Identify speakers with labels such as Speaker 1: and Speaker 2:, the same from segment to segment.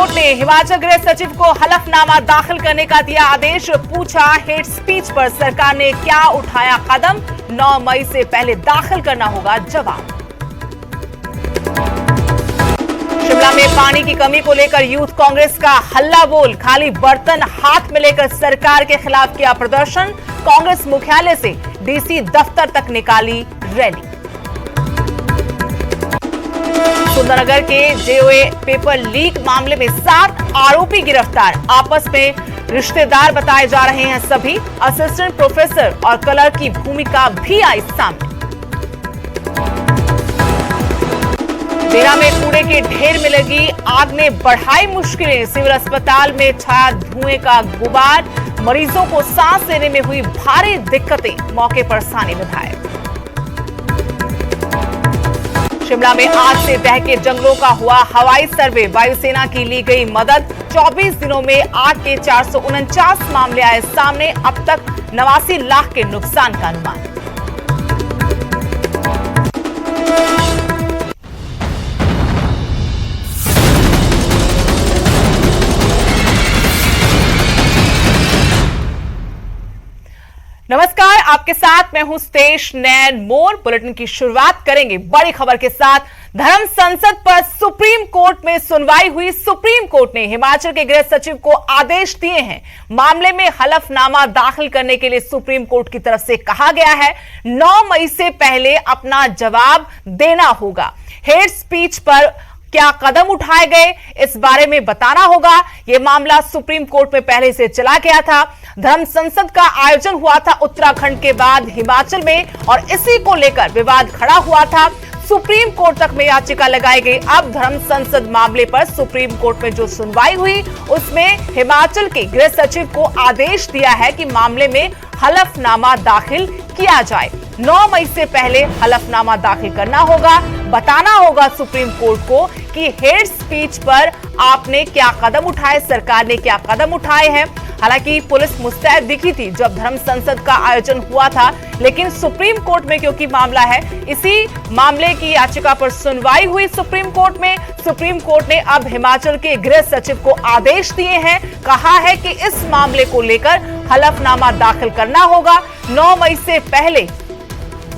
Speaker 1: Court ने हिमाचल गृह सचिव को हलफनामा दाखिल करने का दिया आदेश। पूछा, हेट स्पीच पर सरकार ने क्या उठाया कदम? 9 मई से पहले दाखिल करना होगा जवाब। शिमला में पानी की कमी को लेकर यूथ कांग्रेस का हल्ला बोल। खाली बर्तन हाथ में लेकर सरकार के खिलाफ किया प्रदर्शन। कांग्रेस मुख्यालय से डीसी दफ्तर तक निकाली रैली। सुंदरनगर के जेओए पेपर लीक मामले में 7 आरोपी गिरफ्तार। आपस में रिश्तेदार बताए जा रहे हैं सभी। असिस्टेंट प्रोफेसर और क्लर्क की भूमिका भी आई सामने। देरा में कूड़े के ढेर में लगी आग ने बढ़ाई मुश्किलें। सिविल अस्पताल में छाया धुएं का गुबार। मरीजों को सांस लेने में हुई भारी दिक्कतें। मौके पर स्थानीय विधायक। शिमला में आग से दहके जंगलों का हुआ हवाई सर्वे। वायुसेना की ली गई मदद। 24 दिनों में आग के 449 मामले आए सामने। अब तक 89 लाख के नुकसान का अनुमान। नमस्कार, आपके साथ मैं हूं स्तेश नैन मोर। बुलेटिन की शुरुआत करेंगे बड़ी खबर के साथ। धर्म संसद पर सुप्रीम कोर्ट में सुनवाई हुई। सुप्रीम कोर्ट ने हिमाचल के गृह सचिव को आदेश दिए हैं। मामले में हलफनामा दाखिल करने के लिए सुप्रीम कोर्ट की तरफ से कहा गया है 9 मई से पहले अपना जवाब देना होगा। हेट स्पीच पर क्या कदम उठाए गए, इस बारे में बताना होगा। यह मामला सुप्रीम कोर्ट में पहले से चला गया था। धर्म संसद का आयोजन हुआ था उत्तराखंड के बाद हिमाचल में, और इसी को लेकर विवाद खड़ा हुआ था। सुप्रीम कोर्ट तक में याचिका लगाई गई। अब धर्म संसद मामले पर सुप्रीम कोर्ट में जो सुनवाई हुई, उसमें हिमाचल के गृह सचिव को आदेश दिया है कि मामले में हलफनामा दाखिल किया जाए। 9 मई से पहले हलफनामा दाखिल करना होगा। बताना होगा सुप्रीम कोर्ट को कि हेट स्पीच पर आपने क्या कदम उठाए, सरकार ने क्या कदम उठाए हैं। हालांकि पुलिस मुस्तैद दिखी थी जब धर्म संसद का आयोजन हुआ था, लेकिन सुप्रीम कोर्ट में क्योंकि मामला है, इसी मामले की याचिका पर सुनवाई हुई सुप्रीम कोर्ट में। सुप्रीम कोर्ट ने अब हिमाचल के गृह सचिव को आदेश दिए हैं। कहा है कि इस मामले को लेकर हलफनामा दाखिल करना होगा। 9 मई से पहले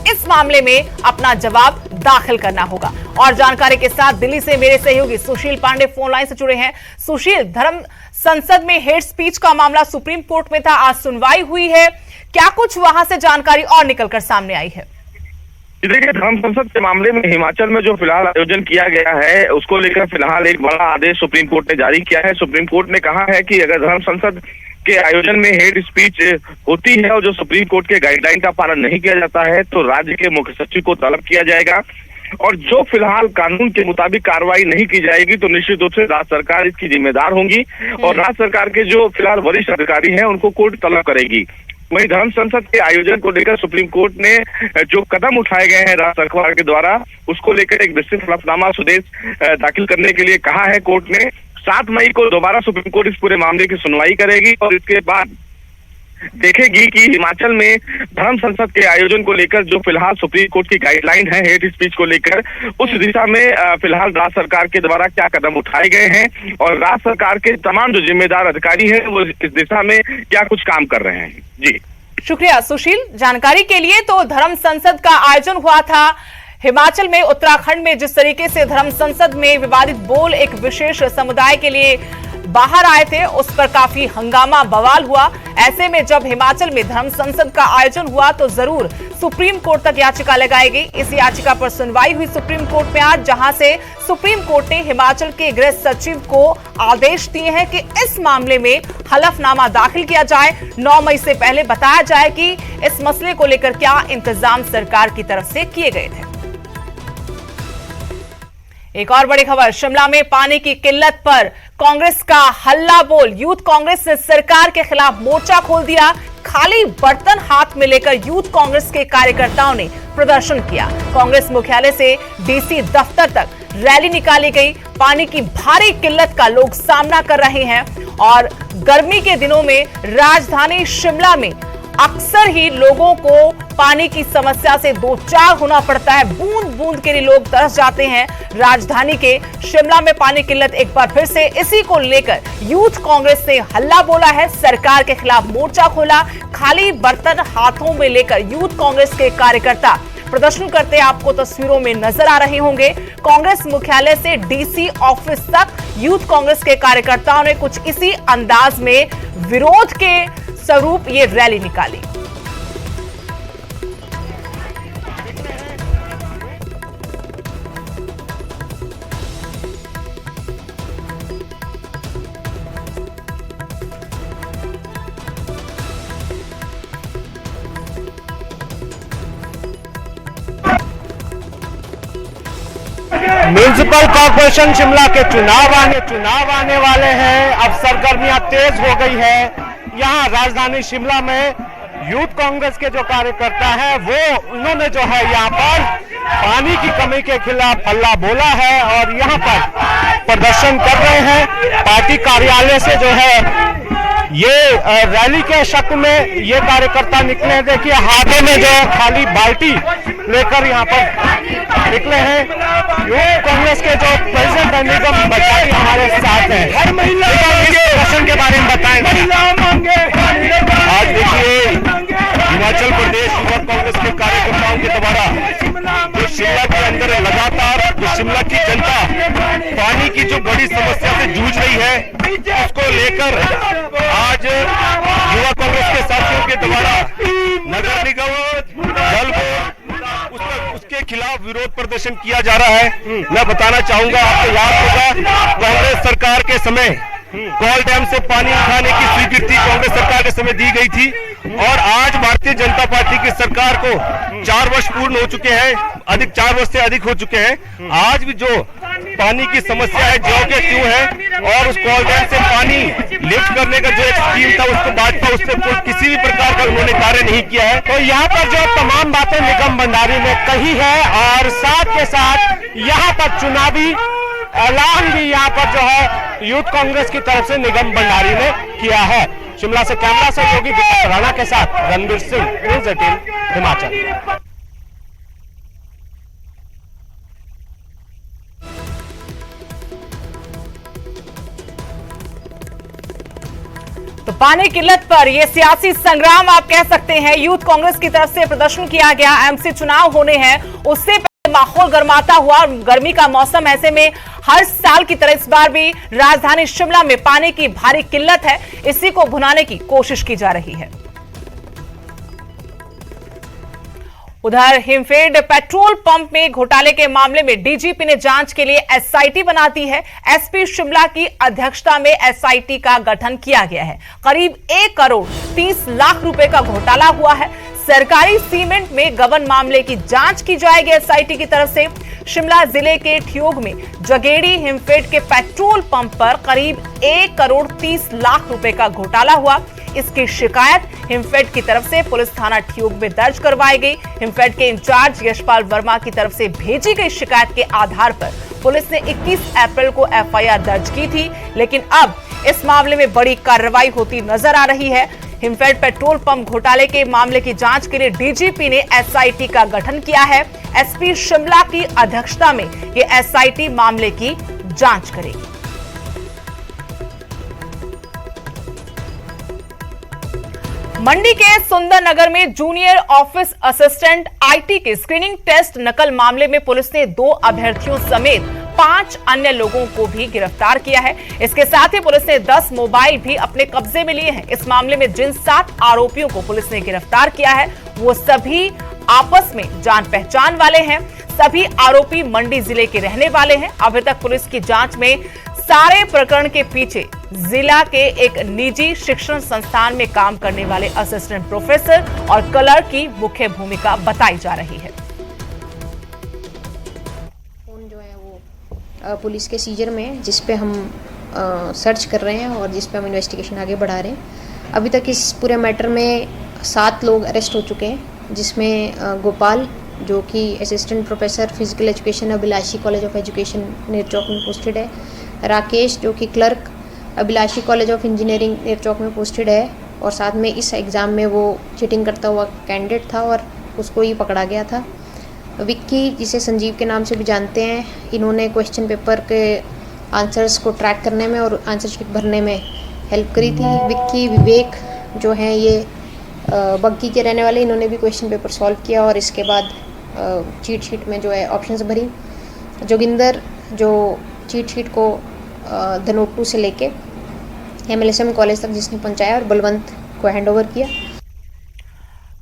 Speaker 1: इस मामले में अपना जवाब दाखिल करना होगा। और जानकारी के साथ दिल्ली से मेरे सहयोगी सुशील पांडे फोन लाइन से जुड़े हैं। सुशील, धर्म संसद में हेट स्पीच का मामला सुप्रीम कोर्ट में था, आज सुनवाई हुई है, क्या कुछ वहां से जानकारी और निकलकर सामने आई है?
Speaker 2: देखिए, धर्म संसद के मामले में हिमाचल में जो फिलहाल आयोजन किया गया है, उसको लेकर फिलहाल एक बड़ा आदेश सुप्रीम कोर्ट ने जारी किया है। सुप्रीम कोर्ट ने कहा है कि अगर धर्म संसद के आयोजन में हेट स्पीच होती है और जो सुप्रीम कोर्ट के गाइडलाइन का पालन नहीं किया जाता है, तो राज्य के मुख्य सचिव को तलब किया जाएगा। और जो फिलहाल कानून के मुताबिक कार्रवाई नहीं की जाएगी तो निश्चित रूप से राज्य सरकार इसकी जिम्मेदार होंगी, और राज्य सरकार के जो फिलहाल वरिष्ठ अधिकारी हैं उनको कोर्ट तलब करेगी। वहीं धर्म संसद के आयोजन को लेकर सुप्रीम कोर्ट ने जो कदम उठाए गए हैं राज्य सरकार के द्वारा, उसको लेकर एक विस्तृत हलफनामा स्वदेश दाखिल करने के लिए कहा है कोर्ट ने। 7 मई को दोबारा सुप्रीम कोर्ट इस पूरे मामले की सुनवाई करेगी और इसके बाद देखेगी कि हिमाचल में धर्म संसद के आयोजन को लेकर जो फिलहाल सुप्रीम कोर्ट की गाइडलाइन है हेट स्पीच को लेकर, उस दिशा में फिलहाल राज्य सरकार के द्वारा क्या कदम उठाए गए हैं और राज्य सरकार के तमाम जो जिम्मेदार अधिकारी हैं वो इस दिशा में क्या कुछ काम कर रहे हैं। जी
Speaker 1: शुक्रिया सुशील जानकारी के लिए। तो धर्म संसद का आयोजन हुआ था हिमाचल में, उत्तराखंड में। जिस तरीके से धर्म संसद में विवादित बोल एक विशेष समुदाय के लिए बाहर आए थे, उस पर काफी हंगामा बवाल हुआ। ऐसे में जब हिमाचल में धर्म संसद का आयोजन हुआ तो जरूर सुप्रीम कोर्ट तक याचिका लगाई गई। इस याचिका पर सुनवाई हुई सुप्रीम कोर्ट में आज, जहां से सुप्रीम कोर्ट ने हिमाचल के गृह सचिव को आदेश दिए हैं कि इस मामले में हलफनामा दाखिल किया जाए। 9 मई से पहले बताया जाए कि इस मसले को लेकर क्या इंतजाम सरकार की तरफ से किए गए थे। एक और बड़ी खबर, शिमला में पानी की किल्लत पर कांग्रेस का हल्ला बोल। यूथ कांग्रेस ने सरकार के खिलाफ मोर्चा खोल दिया। खाली बर्तन हाथ में लेकर यूथ कांग्रेस के कार्यकर्ताओं ने प्रदर्शन किया। कांग्रेस मुख्यालय से डीसी दफ्तर तक रैली निकाली गई। पानी की भारी किल्लत का लोग सामना कर रहे हैं और गर्मी के दिनों में राजधानी शिमला में अक्सर ही लोगों को पानी की समस्या से दो चार होना पड़ता है। बूंद बूंद के लिए लोग तरस जाते हैं। राजधानी के शिमला में पानी किल्लत एक बार फिर से, इसी को लेकर यूथ कांग्रेस ने हल्ला बोला है, सरकार के खिलाफ मोर्चा खोला। खाली बर्तन हाथों में लेकर यूथ कांग्रेस के कार्यकर्ता प्रदर्शन करते आपको तस्वीरों में नजर आ रहे होंगे। कांग्रेस मुख्यालय से डीसी ऑफिस तक यूथ कांग्रेस के कार्यकर्ताओं ने कुछ इसी अंदाज में विरोध के स्वरूप ये रैली निकाली।
Speaker 3: म्युनिसिपल कॉर्पोरेशन शिमला के चुनाव आने वाले हैं। अब सरगर्मियां तेज हो गई है। यहाँ राजधानी शिमला में यूथ कांग्रेस के जो कार्यकर्ता हैं उन्होंने जो है यहाँ पर पानी की कमी के खिलाफ हल्ला बोला है और यहाँ पर प्रदर्शन कर रहे हैं। पार्टी कार्यालय से जो है ये रैली के शक्ल में ये कार्यकर्ता निकले। देखिए हाथों में जो खाली बाल्टी लेकर यहाँ पर निकले हैं। यूथ कांग्रेस के जो प्रेसिडेंट निगम बचाई हमारे साथ हैं। हर महिला इस प्रदर्शन के बारे में बताएंगे। आज देखिए हिमाचल प्रदेश युवा कांग्रेस के कार्यकर्ताओं के द्वारा जो शिमला के अंदर लगातार जो शिमला की जनता पानी की जो बड़ी समस्या से जूझ रही है उसको लेकर आज युवा कांग्रेस के साथियों के द्वारा नगर निगम जल बोर्ड उसके खिलाफ विरोध प्रदर्शन किया जा रहा है। मैं बताना चाहूंगा, आपको याद होगा कांग्रेस सरकार के समय कॉल डैम से पानी उठाने की स्वीकृति कांग्रेस सरकार के समय दी गई थी और आज भारतीय जनता पार्टी की सरकार को 4 वर्ष पूर्ण हो चुके हैं, 4 वर्ष से अधिक हो चुके हैं। आज भी जो पानी की समस्या है ज्यों के त्यों है और उस कॉल डैम से पानी लिफ्ट करने का जो एक स्कीम था उसको भाजपा उससे किसी भी प्रकार का उन्होंने कार्य नहीं किया है। तो यहाँ पर जो तमाम बातें निगम भंडारी ने कही है और साथ के साथ यहाँ पर चुनावी ऐलान भी यहाँ पर जो है यूथ कांग्रेस की तरफ से निगम भंडारी ने किया है। शिमला से कैमरा सहयोगी विकास राणा के साथ रणवीर सिंह, न्यूज़ 18 हिमाचल।
Speaker 1: तो पानी किल्लत पर यह सियासी संग्राम आप कह सकते हैं। यूथ कांग्रेस की तरफ से प्रदर्शन किया गया। एमसी चुनाव होने हैं, उससे माहौल गर्माता हुआ, गर्मी का मौसम, ऐसे में हर साल की तरह इस बार भी राजधानी शिमला में पानी की भारी किल्लत है। इसी को भुनाने की कोशिश की जा रही है। उधर हिमफेड पेट्रोल पंप में घोटाले के मामले में डीजीपी ने जांच के लिए एसआईटी बना दी है। एसपी शिमला की अध्यक्षता में एसआईटी का गठन किया गया है। करीब 1 करोड़ 30 लाख रुपए का घोटाला हुआ है। सरकारी सीमेंट में गबन मामले की जांच की जाएगी एसआईटी की तरफ से। शिमला जिले के ठियोग में जगेड़ी हिमफेड के पेट्रोल पंप पर करीब 1 करोड़ 30 लाख रुपए का घोटाला हुआ। इसकी शिकायत हिमफेड की तरफ से पुलिस थाना ठियोग में दर्ज करवाई गई। हिमफेड के इंचार्ज यशपाल वर्मा की तरफ से भेजी गई शिकायत के आधार पर पुलिस ने 21 अप्रैल को एफआईआर दर्ज की थी, लेकिन अब इस मामले में बड़ी कार्रवाई होती नजर आ रही है। हिमफेड पेट्रोल पंप घोटाले के मामले की जांच के लिए डीजीपी ने एसआईटी का गठन किया है। एसपी शिमला की अध्यक्षता में ये एसआईटी मामले की जांच करेगी। मंडी के सुंदरनगर में जूनियर ऑफिस असिस्टेंट आईटी के स्क्रीनिंग टेस्ट नकल मामले में पुलिस ने 2 अभ्यर्थियों समेत 5 अन्य लोगों को भी गिरफ्तार किया है। इसके साथ ही पुलिस ने 10 मोबाइल भी अपने कब्जे में लिए हैं। इस मामले में जिन 7 आरोपियों को पुलिस ने गिरफ्तार किया है वो सभी आपस में जान पहचान वाले हैं। सभी आरोपी मंडी जिले के रहने वाले हैं। अभी तक पुलिस की जांच में सारे प्रकरण के पीछे जिला के एक निजी शिक्षण संस्थान में काम करने वाले असिस्टेंट प्रोफेसर और क्लर्क की मुख्य भूमिका बताई जा रही है।
Speaker 4: फोन जो है वो पुलिस के सीजर में है, जिस पे हम सर्च कर रहे हैं और जिस पे हम इन्वेस्टिगेशन आगे बढ़ा रहे हैं। अभी तक इस पूरे मैटर में 7 लोग अरेस्ट हो चुके हैं, जिसमें गोपाल जो कि assistant professor physical education Abhilashi college of education Nerchowk में पोस्टेड है, राकेश जो कि clerk Abhilashi college of engineering Nerchowk में पोस्टेड है, और साथ में इस एग्ज़ाम में वो चीटिंग करता हुआ कैंडिडेट था और उसको ही पकड़ा गया था। विक्की, जिसे संजीव के नाम से भी जानते हैं, इन्होंने क्वेश्चन पेपर के आंसर्स को ट्रैक करने में और आंसर शीट भरने में हेल्प करी थी। विक्की, विवेक जो हैं ये बग्गी के रहने वाले, इन्होंने भी क्वेश्चन पेपर सॉल्व किया और इसके बाद चीट शीट में जो है ऑप्शंस भरी। जोगिंदर जो चीट शीट को धनोट 2 से लेके MLSM कॉलेज तक जिसने पहुंचाया और बलवंत को हैंडओवर किया।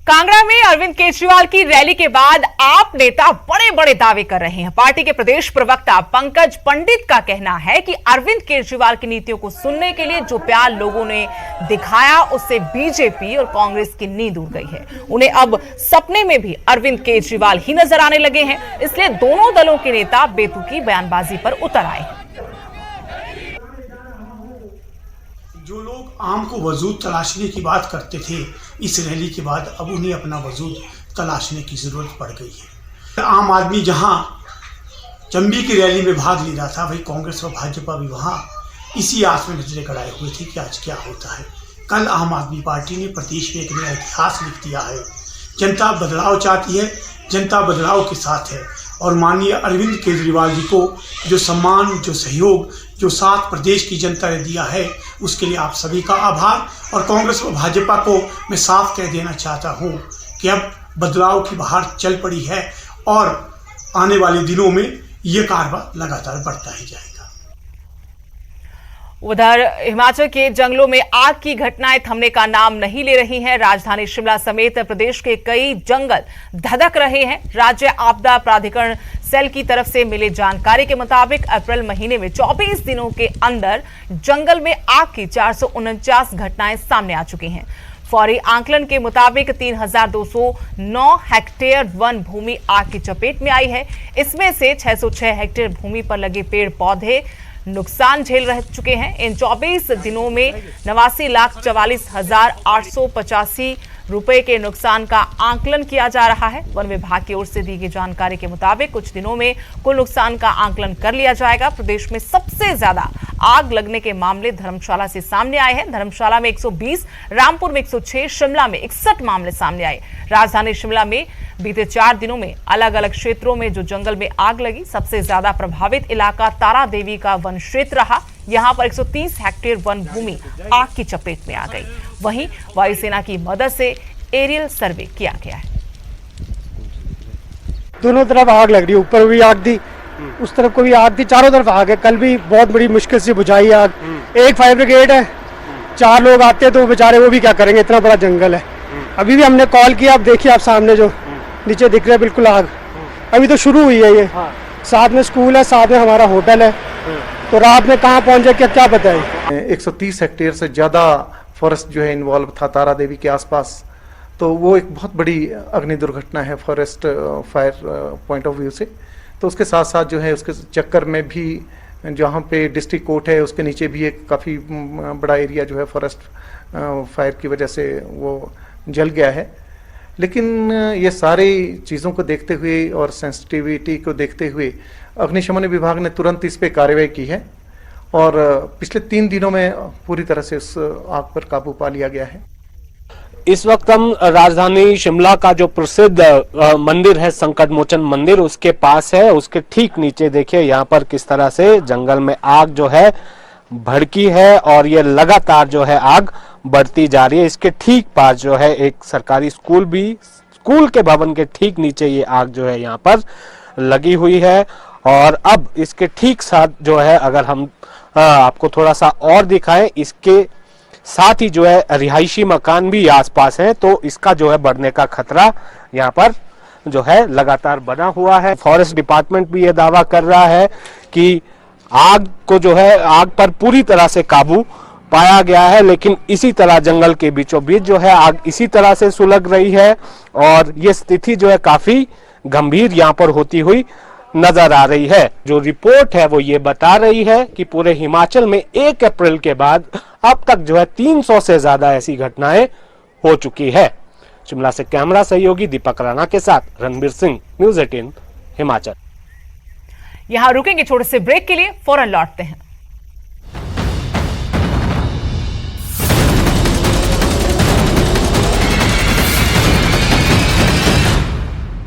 Speaker 1: कांगड़ा में अरविंद केजरीवाल की रैली के बाद आप नेता बड़े बड़े दावे कर रहे हैं। पार्टी के प्रदेश प्रवक्ता पंकज पंडित का कहना है कि अरविंद केजरीवाल की नीतियों को सुनने के लिए जो प्यार लोगों ने दिखाया उससे बीजेपी और कांग्रेस की नींद उड़ गई है। उन्हें अब सपने में भी अरविंद केजरीवाल ही नजर आने लगे हैं, इसलिए दोनों दलों के नेता बेतुकी बयानबाजी पर उतर आए हैं।
Speaker 5: जो लोग आम को वजूद तलाशने की बात करते थे, इस रैली के बाद अब उन्हें अपना वजूद तलाशने की ज़रूरत पड़ गई है। आम आदमी जहां चंबी की रैली में भाग ले रहा था, वही कांग्रेस और भाजपा भी वहां इसी आस में नजरें गड़ाए हुए थे कि आज क्या होता है। कल आम आदमी पार्टी ने प्रदेश में एक नया इतिहास लिख दिया है। जनता बदलाव चाहती है, जनता बदलाव के साथ है और माननीय अरविंद केजरीवाल जी को जो सम्मान, जो सहयोग, जो साथ प्रदेश की जनता ने दिया है, उसके लिए आप सभी का आभार। और कांग्रेस और भाजपा को मैं साफ कह देना चाहता हूं कि अब बदलाव की बहार चल पड़ी है और आने वाले दिनों में ये कारवां लगातार बढ़ता ही जाएगा।
Speaker 1: उधर हिमाचल के जंगलों में आग की घटनाएं थमने का नाम नहीं ले रही हैं। राजधानी शिमला समेत प्रदेश के कई जंगल धधक रहे हैं। राज्य आपदा प्राधिकरण सेल की तरफ से मिली जानकारी के मुताबिक अप्रैल महीने में 24 दिनों के अंदर जंगल में आग की 449 घटनाएं सामने आ चुकी हैं। फौरी आंकलन के मुताबिक 3209 हेक्टेयर वन भूमि आग की चपेट में आई है। इसमें से 606 हेक्टेयर भूमि पर लगे पेड़ पौधे नुकसान झेल रह चुके हैं। इन 24 दिनों में 89,44,885 रुपए के नुकसान का आंकलन किया जा रहा है। वन विभाग की ओर से दी गई जानकारी के मुताबिक कुछ दिनों में कुल नुकसान का आंकलन कर लिया जाएगा। प्रदेश में सबसे ज्यादा आग लगने के मामले धर्मशाला से सामने आए हैं। धर्मशाला में 120, रामपुर में 106, शिमला में 61 मामले सामने आए। राजधानी शिमला में बीते 4 दिनों में अलग अलग क्षेत्रों में जो जंगल में आग लगी, सबसे ज्यादा प्रभावित इलाका तारा देवी का वन क्षेत्र रहा। यहां पर 130 हेक्टेयर वन भूमि आग की चपेट में आ गई। वहीं वायुसेना की मदद से एरियल सर्वे किया गया है।
Speaker 6: दोनों तरफ आग लग रही है, ऊपर भी आग थी, उस तरफ को भी आग थी, चारों तरफ आग है। कल भी बहुत बड़ी मुश्किल से बुझाई आग। एक फायर ब्रिगेड है, 4 लोग आते हैं तो बेचारे वो भी क्या करेंगे, इतना बड़ा जंगल है। अभी भी हमने कॉल किया, आप देखिए, आप सामने जो नीचे दिख रहा है बिल्कुल आग अभी तो शुरू हुई है। ये साथ में स्कूल है, साथ में हमारा होटल है, तो रात में कहाँ पहुंचे क्या बताए।
Speaker 7: 130 हेक्टेयर से ज़्यादा फॉरेस्ट जो है इन्वॉल्व था तारा देवी के आसपास, तो वो एक बहुत बड़ी अग्नि दुर्घटना है forest fire point of view से। तो उसके साथ साथ जो है उसके चक्कर में भी जहाँ पे डिस्ट्रिक्ट कोर्ट है उसके नीचे भी एक काफ़ी बड़ा एरिया जो है फॉरेस्ट फायर की वजह से वो जल गया है। लेकिन ये सारी चीज़ों को देखते हुए और सेंसिटिविटी को देखते हुए अग्निशमन विभाग ने तुरंत इस पे कार्रवाई की है और पिछले 3 दिनों में पूरी तरह से उस आग पर काबू पा लिया गया है।
Speaker 3: इस वक्त हम राजधानी शिमला का जो प्रसिद्ध मंदिर है संकट मोचन मंदिर, उसके पास है। उसके ठीक नीचे देखिए यहाँ पर किस तरह से जंगल में आग जो है भड़की है और ये लगातार जो है आग बढ़ती जा रही है। इसके ठीक पास जो है एक सरकारी स्कूल भी, स्कूल के भवन के ठीक नीचे ये आग जो है यहाँ पर लगी हुई है। और अब इसके ठीक साथ जो है अगर हम आपको थोड़ा सा और दिखाएं, इसके साथ ही जो है रिहायशी मकान भी आसपास हैं, तो इसका जो है बढ़ने का खतरा यहाँ पर जो है लगातार बना हुआ है। फॉरेस्ट डिपार्टमेंट भी ये दावा कर रहा है कि आग को जो है आग पर पूरी तरह से काबू पाया गया है, लेकिन इसी तरह जंगल के बीचों बीच जो है आग इसी तरह से सुलग रही है और ये स्थिति जो है काफी गंभीर यहाँ पर होती हुई नजर आ रही है। जो रिपोर्ट है वो ये बता रही है कि पूरे हिमाचल में 1 अप्रैल के बाद अब तक जो है 300 से ज्यादा ऐसी घटनाएं हो चुकी है। शिमला से कैमरा सहयोगी दीपक राणा के साथ रणबीर सिंह, न्यूज़ 18 हिमाचल।
Speaker 1: यहां रुकेंगे छोटे से ब्रेक के लिए, फौरन लौटते हैं।